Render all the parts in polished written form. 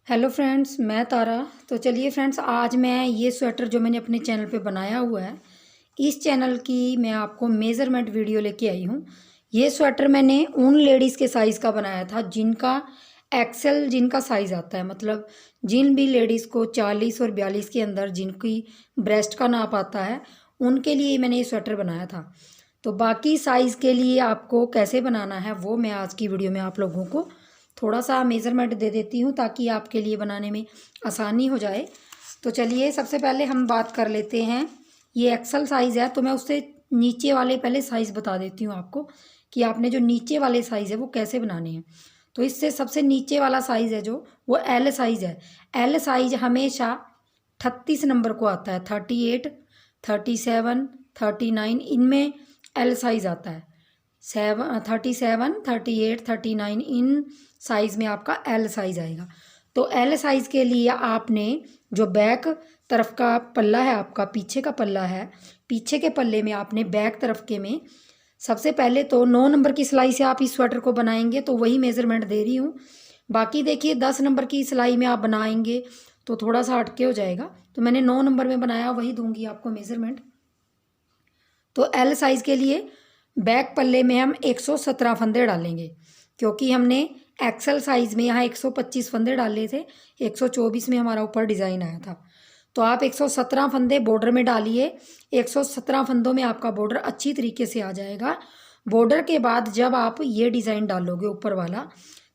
Hello friends, मैं तारा। तो चलिए फ्रेंड्स, आज मैं ये स्वेटर जो मैंने अपने चैनल पे बनाया हुआ है, इस चैनल की मैं आपको मेज़रमेंट वीडियो लेके आई हूँ। ये स्वेटर मैंने उन लेडीज़ के साइज़ का बनाया था जिनका एक्सेल जिनका साइज़ आता है, मतलब जिन भी लेडीज़ को 40 और 42 के अंदर जिनकी ब्रेस्ट का नाप आता है, उनके लिए मैंने ये स्वेटर बनाया था। तो बाकी साइज़ के लिए आपको कैसे बनाना है वो मैं आज की वीडियो में आप लोगों को थोड़ा सा मेज़रमेंट दे देती हूँ ताकि आपके लिए बनाने में आसानी हो जाए। तो चलिए, सबसे पहले हम बात कर लेते हैं। ये एक्सेल साइज़ है तो मैं उससे नीचे वाले पहले साइज़ बता देती हूँ आपको कि आपने जो नीचे वाले साइज़ है वो कैसे बनाने हैं। तो इससे सबसे नीचे वाला साइज़ है जो वो एल साइज़ है। एल साइज़ हमेशा 38 नंबर को आता है। 38, 37, 39 इनमें एल साइज़ आता है। 37, 38, 39 इन साइज़ में आपका एल साइज़ आएगा। तो एल साइज़ के लिए आपने जो बैक तरफ का पल्ला है, आपका पीछे का पल्ला है, पीछे के पल्ले में आपने बैक तरफ के में सबसे पहले तो 9 नंबर की सिलाई से आप इस स्वेटर को बनाएंगे, तो वही मेज़रमेंट दे रही हूँ। बाकी देखिए 10 नंबर की सिलाई में आप बनाएंगे तो थोड़ा सा हटके हो जाएगा, तो मैंने 9 नंबर में बनाया, वही दूंगी आपको मेज़रमेंट। तो एल साइज़ के लिए बैक पल्ले में हम 117 फंदे डालेंगे, क्योंकि हमने एक्सेल साइज़ में यहाँ 125 फंदे डाले थे। 124 में हमारा ऊपर डिज़ाइन आया था। तो आप 117 फंदे बॉर्डर में डालिए। 117 फंदों में आपका बॉर्डर अच्छी तरीके से आ जाएगा। बॉर्डर के बाद जब आप ये डिज़ाइन डालोगे ऊपर वाला,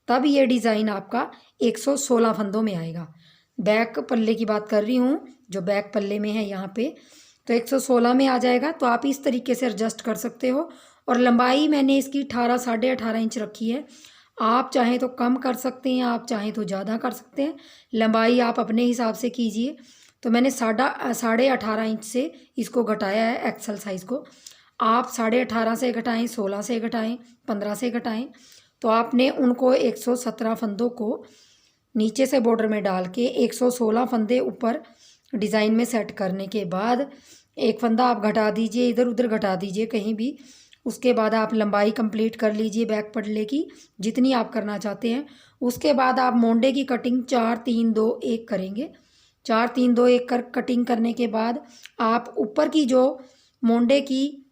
तब ये डिज़ाइन आपका 116 फंदों में आएगा। बैक पल्ले की बात कर रही हूँ, जो बैक पल्ले में है यहाँ पे, तो 116 में आ जाएगा। तो आप इस तरीके से एडजस्ट कर सकते हो। और लंबाई मैंने इसकी 18, 18.5 इंच रखी है। आप चाहें तो कम कर सकते हैं, आप चाहें तो ज़्यादा कर सकते हैं। लंबाई आप अपने हिसाब से कीजिए। तो मैंने 18.5 इंच से इसको घटाया है एक्सेल साइज़ को। आप 18.5 से घटाएं, 16 से घटाएं, 15 से घटाएं। तो आपने उनको 117 फंदों को नीचे से बॉर्डर में डाल के 116 फंदे ऊपर डिज़ाइन में सेट करने के बाद एक फंदा आप घटा दीजिए, इधर उधर घटा दीजिए कहीं भी। उसके बाद आप लंबाई कंप्लीट कर लीजिए बैक पल्ले की, जितनी आप करना चाहते हैं। उसके बाद आप मोंडे की कटिंग 4 3 2 1 करेंगे। 4 3 2 1 कर कटिंग करने के बाद आप ऊपर की जो मोंडे की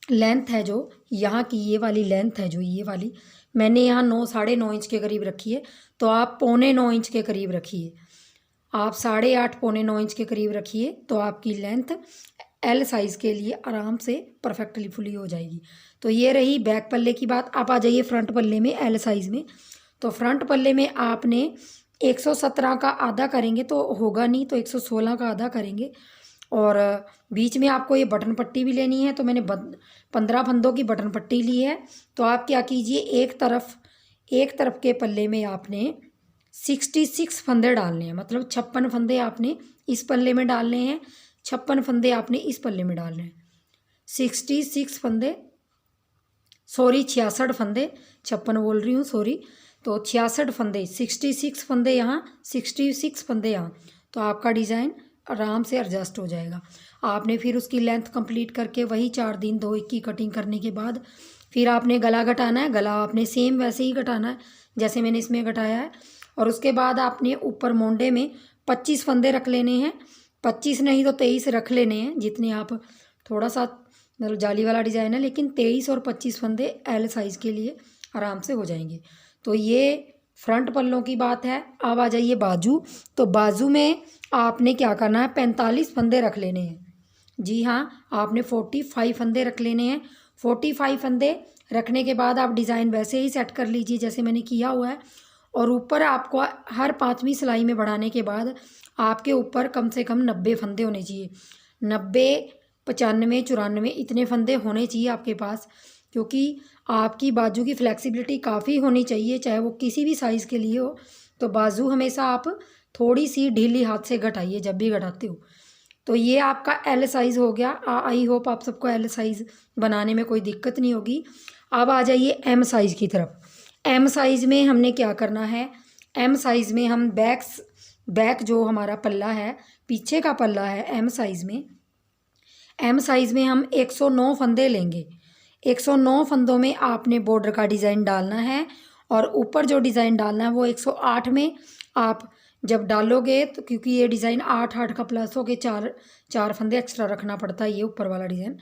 लेंथ है, जो यहाँ की ये वाली लेंथ है, जो ये वाली मैंने यहाँ 9 9.5 इंच के करीब रखी है, तो आप 9.25 इंच के करीब रखिए। आप 8.5 9.5 इंच के करीब रखिए, तो आपकी लेंथ एल साइज़ के लिए आराम से परफेक्टली फुली हो जाएगी। तो ये रही बैक पल्ले की बात। आप आ जाइए फ्रंट पल्ले में एल साइज़ में। तो फ्रंट पल्ले में आपने 117 का आधा करेंगे तो होगा नहीं, तो 116 का आधा करेंगे। और बीच में आपको ये बटन पट्टी भी लेनी है, तो मैंने 15 फंदों की बटन पट्टी ली है। तो आप क्या कीजिए, एक तरफ के पल्ले में आपने 66 फंदे डालने हैं, मतलब 56 फंदे आपने इस पल्ले में डालने हैं, 56 फंदे आपने इस पल्ले में डालने हैं। 66 फंदे, सॉरी 66 फंदे, 56 बोल रही हूँ, सॉरी। तो 66 फंदे, 66 फंदे यहाँ, 66 फंदे यहाँ। तो आपका डिज़ाइन आराम से एडजस्ट हो जाएगा। आपने फिर उसकी लेंथ कंप्लीट करके वही 4 3 2 1 की कटिंग करने के बाद फिर आपने गला घटाना है। गला आपने सेम वैसे ही घटाना है जैसे मैंने इसमें घटाया है। और उसके बाद आपने ऊपर मोंडे में 25 फंदे रख लेने हैं। 25 नहीं तो 23 रख लेने हैं, जितने आप, थोड़ा सा मतलब जाली वाला डिज़ाइन है, लेकिन 23 और 25 फंदे एल साइज़ के लिए आराम से हो जाएंगे। तो ये फ्रंट पल्लों की बात है। अब आ जाइए बाजू। तो बाजू में आपने क्या करना है, 45 फंदे रख लेने हैं। जी हाँ, आपने 45 फंदे रख लेने हैं। 45 फंदे रखने के बाद आप डिज़ाइन वैसे ही सेट कर लीजिए जैसे मैंने किया हुआ है। और ऊपर आपको हर 5वीं सिलाई में बढ़ाने के बाद आपके ऊपर कम से कम 90 फंदे होने चाहिए। 90, 95, 94 इतने फंदे होने चाहिए आपके पास, क्योंकि आपकी बाजू की फ्लेक्सिबिलिटी काफ़ी होनी चाहिए, चाहे वो किसी भी साइज़ के लिए हो। तो बाजू हमेशा आप थोड़ी सी ढीली हाथ से घटाइए जब भी घटाते हो। तो ये आपका एल साइज़ हो गया। आई होप आप सबको एल साइज़ बनाने में कोई दिक्कत नहीं होगी। अब आ जाइए एम साइज़ की तरफ। एम साइज़ में हमने क्या करना है, एम साइज़ में हम बैक जो हमारा पल्ला है, पीछे का पल्ला है, एम साइज़ में हम 109 फंदे लेंगे। 109 फंदों में आपने बॉर्डर का डिज़ाइन डालना है। और ऊपर जो डिज़ाइन डालना है वो 108 में आप जब डालोगे तो, क्योंकि ये डिज़ाइन 8 का प्लस हो के 4 फंदे एक्स्ट्रा रखना पड़ता है ये ऊपर वाला डिज़ाइन।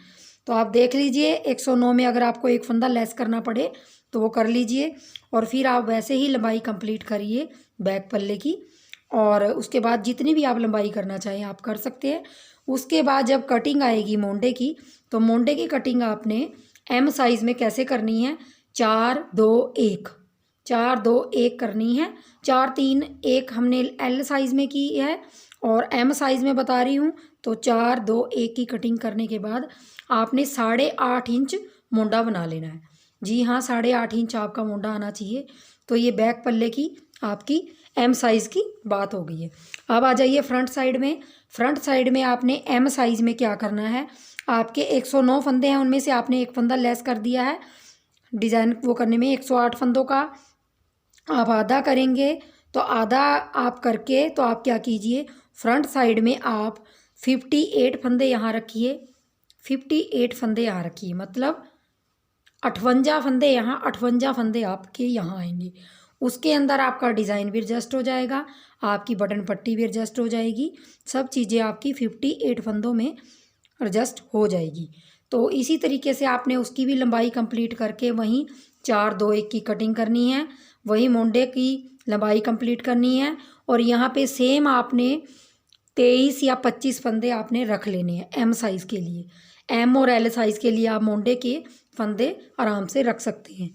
तो आप देख लीजिए 109 में अगर आपको एक फंदा लेस करना पड़े तो वो कर लीजिए, और फिर आप वैसे ही लंबाई कंप्लीट करिए बैक पल्ले की। और उसके बाद जितनी भी आप लंबाई करना चाहें आप कर सकते हैं। उसके बाद जब कटिंग आएगी मोंडे की, तो मोंडे की कटिंग आपने एम साइज़ में कैसे करनी है, 4 2 1 4 2 1 करनी है। 4 3 1 हमने एल साइज़ में की है और एम साइज़ में बता रही हूँ, तो 4 2 1 की कटिंग करने के बाद आपने 8.5 इंच मोंडा बना लेना है। जी हाँ, 8.5 इंच आपका मोंडा आना चाहिए। तो ये बैक पल्ले की आपकी एम साइज़ की बात हो गई है। अब आ जाइए फ्रंट साइड में। फ्रंट साइड में आपने एम साइज़ में क्या करना है, आपके 109 फंदे हैं, उनमें से आपने एक फंदा लेस कर दिया है डिज़ाइन वो करने में। 108 फंदों का आप आधा करेंगे, तो आधा आप करके तो आप क्या कीजिए, फ्रंट साइड में आप 58 फंदे यहाँ रखिए। 58 फंदे यहाँ रखिए, मतलब 58 फंदे यहाँ, 58 फंदे आपके यहाँ आएंगे। उसके अंदर आपका डिज़ाइन भी एडजस्ट हो जाएगा, आपकी बटन पट्टी भी एडजस्ट हो जाएगी, सब चीज़ें आपकी 58 फंदों में एडजस्ट हो जाएगी। तो इसी तरीके से आपने उसकी भी लंबाई कंप्लीट करके वहीं 4 2 1 की कटिंग करनी है, वही मोंडे की लंबाई कंप्लीट करनी है। और यहाँ पे सेम आपने 23 या 25 फंदे आपने रख लेने हैं एम साइज़ के लिए। एम और एल साइज़ के लिए आप मोंडे के फंदे आराम से रख सकते हैं।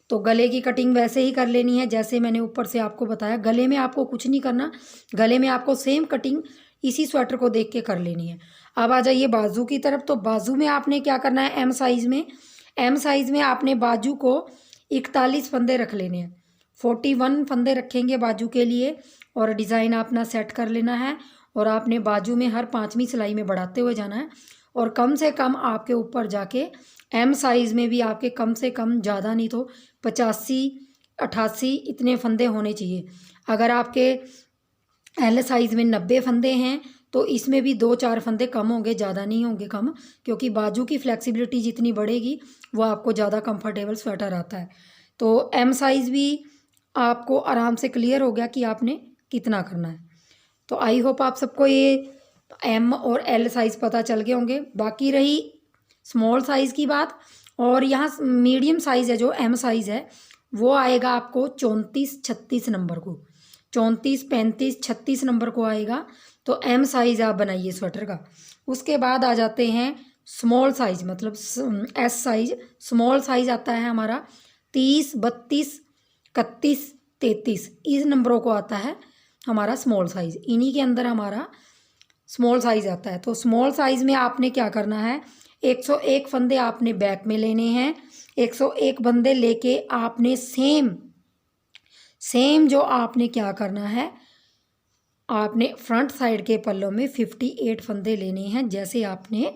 तो गले की कटिंग वैसे ही कर लेनी है जैसे मैंने ऊपर से आपको बताया। गले में आपको कुछ नहीं करना, गले में आपको सेम कटिंग इसी स्वेटर को देख के कर लेनी है। अब आ जाइए बाजू की तरफ। तो बाजू में आपने क्या करना है, एम साइज़ में, एम साइज़ में आपने बाजू को 41 फंदे रख लेने हैं। 41 फंदे रखेंगे बाजू के लिए, और डिज़ाइन अपना सेट कर लेना है। और आपने बाजू में हर 5वीं सिलाई में बढ़ाते हुए जाना है, और कम से कम आपके ऊपर जाके एम साइज़ में भी आपके कम से कम, ज़्यादा नहीं तो 85 88 इतने फंदे होने चाहिए। अगर आपके एल साइज़ में 90 फंदे हैं तो इसमें भी 2-4 फंदे कम होंगे, ज़्यादा नहीं होंगे कम, क्योंकि बाजू की फ्लेक्सिबिलिटी जितनी बढ़ेगी वो आपको ज़्यादा कंफर्टेबल स्वेटर आता है। तो एम साइज़ भी आपको आराम से क्लियर हो गया कि आपने कितना करना है। तो आई होप आप सबको ये एम और एल साइज़ पता चल गए होंगे। बाकी रही स्मॉल साइज़ की बात, और यहाँ मीडियम साइज़ है जो एम साइज़ है वो आएगा आपको 34-36 नंबर को, 34-35-36 नंबर को आएगा। तो एम साइज़ आप बनाइए स्वेटर का। उसके बाद आ जाते हैं स्मॉल साइज़, मतलब एस साइज़। स्मॉल साइज़ आता है हमारा 30-32 31-33, इस नंबरों को आता है हमारा स्मॉल साइज़। इन्हीं के अंदर हमारा स्मॉल साइज़ आता है। तो स्मॉल साइज़ में आपने क्या करना है, 101 फंदे आपने बैक में लेने हैं। 101 फंदे लेके आपने सेम जो आपने क्या करना है, आपने फ्रंट साइड के पल्लों में 58 फंदे लेने हैं जैसे आपने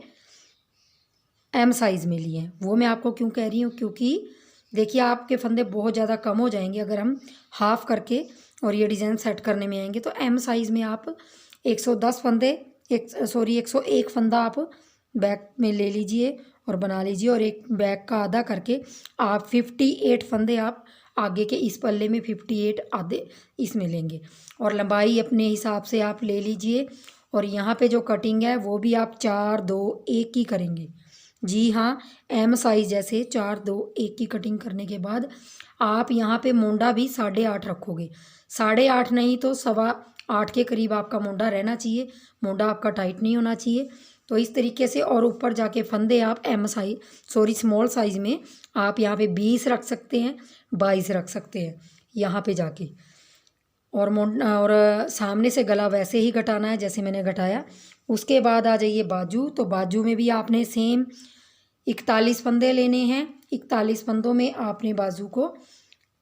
एम साइज़ में लिए हैं। वो मैं आपको क्यों कह रही हूँ, क्योंकि देखिए आपके फंदे बहुत ज़्यादा कम हो जाएंगे अगर हम हाफ करके और ये डिज़ाइन सेट करने में आएंगे। तो एम साइज़ में आप 110 फंदे 101 फंदा आप बैक में ले लीजिए और बना लीजिए, और एक बैक का आधा करके आप 58 फंदे आप आगे के इस पल्ले में 58 आधे इसमें लेंगे, और लंबाई अपने हिसाब से आप ले लीजिए। और यहाँ पे जो कटिंग है वो भी आप 4 2 1 की करेंगे। जी हाँ, एम साइज़ जैसे 4 2 1 की कटिंग करने के बाद आप यहाँ पे मोंडा भी 8.5 रखोगे। 8.5 नहीं तो 8.25 के करीब आपका मोंडा रहना चाहिए, मोंडा आपका टाइट नहीं होना चाहिए। तो इस तरीके से, और ऊपर जाके फंदे आप स्मॉल साइज़ में आप यहाँ पे 20 रख सकते हैं, 22 रख सकते हैं यहाँ पे जाके। और सामने से गला वैसे ही घटाना है जैसे मैंने घटाया। उसके बाद आ जाइए बाजू। तो बाजू में भी आपने सेम 41 फंदे लेने हैं। 41 फंदों में आपने बाजू को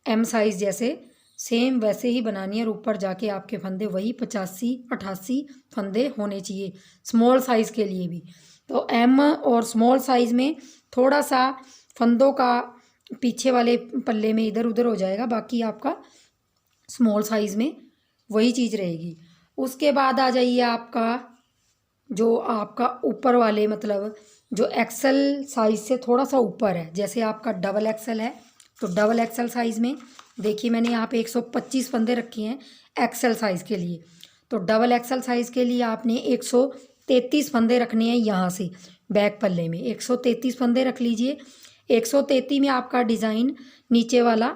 एम साइज़ जैसे सेम वैसे ही बनानी है, और ऊपर जाके आपके फंदे वही 85-88 फंदे होने चाहिए स्मॉल साइज़ के लिए भी। तो एम और स्मॉल साइज़ में थोड़ा सा फंदों का पीछे वाले पल्ले में इधर उधर हो जाएगा, बाकी आपका स्मॉल साइज़ में वही चीज़ रहेगी। उसके बाद आ जाइए आपका जो आपका ऊपर वाले, मतलब जो एक्सेल साइज़ से थोड़ा सा ऊपर है, जैसे आपका डबल एक्सेल है तो डबल एक्सल साइज़ में देखिए मैंने यहाँ पे 125 फंदे रखे हैं एक्सल साइज़ के लिए। तो डबल एक्सल साइज़ के लिए आपने 133 फंदे रखने हैं यहाँ से बैक पल्ले में 133 फंदे रख लीजिए। 133 में आपका डिज़ाइन नीचे वाला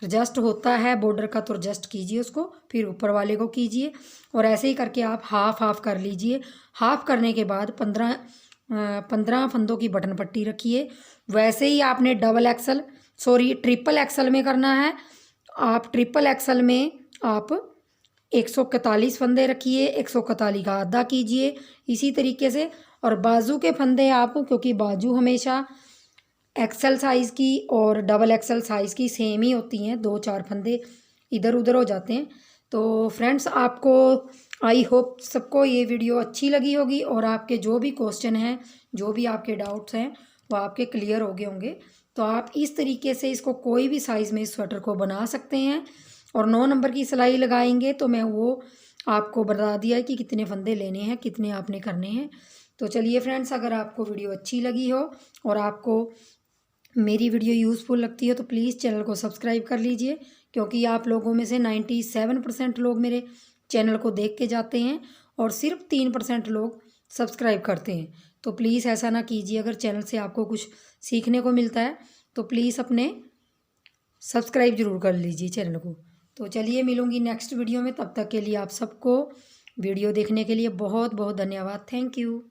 एडजस्ट होता है बॉर्डर का, तो एडजस्ट कीजिए उसको, फिर ऊपर वाले को कीजिए और ऐसे ही करके आप हाफ हाफ कर लीजिए। हाफ करने के बाद 15 फंदों की बटन पट्टी रखिए। वैसे ही आपने ट्रिपल एक्सल में करना है। आप ट्रिपल एक्सल में आप 141 फंदे रखिए, 141 का आधा कीजिए इसी तरीके से। और बाजू के फंदे आप, क्योंकि बाजू हमेशा एक्सल साइज़ की और डबल एक्सल साइज़ की सेम ही होती हैं, 2-4 फंदे इधर उधर हो जाते हैं। तो फ्रेंड्स आपको आई होप सबको ये वीडियो अच्छी लगी होगी और आपके जो भी क्वेश्चन हैं, जो भी आपके डाउट्स हैं वो आपके क्लियर हो गए होंगे। तो आप इस तरीके से इसको कोई भी साइज़ में इस स्वेटर को बना सकते हैं। और 9 नंबर की सिलाई लगाएंगे तो मैं वो आपको बता दिया है कि कितने फंदे लेने हैं, कितने आपने करने हैं। तो चलिए फ्रेंड्स, अगर आपको वीडियो अच्छी लगी हो और आपको मेरी वीडियो यूज़फुल लगती है तो प्लीज़ चैनल को सब्सक्राइब कर लीजिए, क्योंकि आप लोगों में से 97% लोग मेरे चैनल को देख के जाते हैं और सिर्फ 3% लोग सब्सक्राइब करते हैं। तो प्लीज़ ऐसा ना कीजिए। अगर चैनल से आपको कुछ सीखने को मिलता है तो प्लीज़ अपने सब्सक्राइब ज़रूर कर लीजिए चैनल को। तो चलिए मिलूँगी नेक्स्ट वीडियो में, तब तक के लिए आप सबको वीडियो देखने के लिए बहुत बहुत धन्यवाद। Thank you.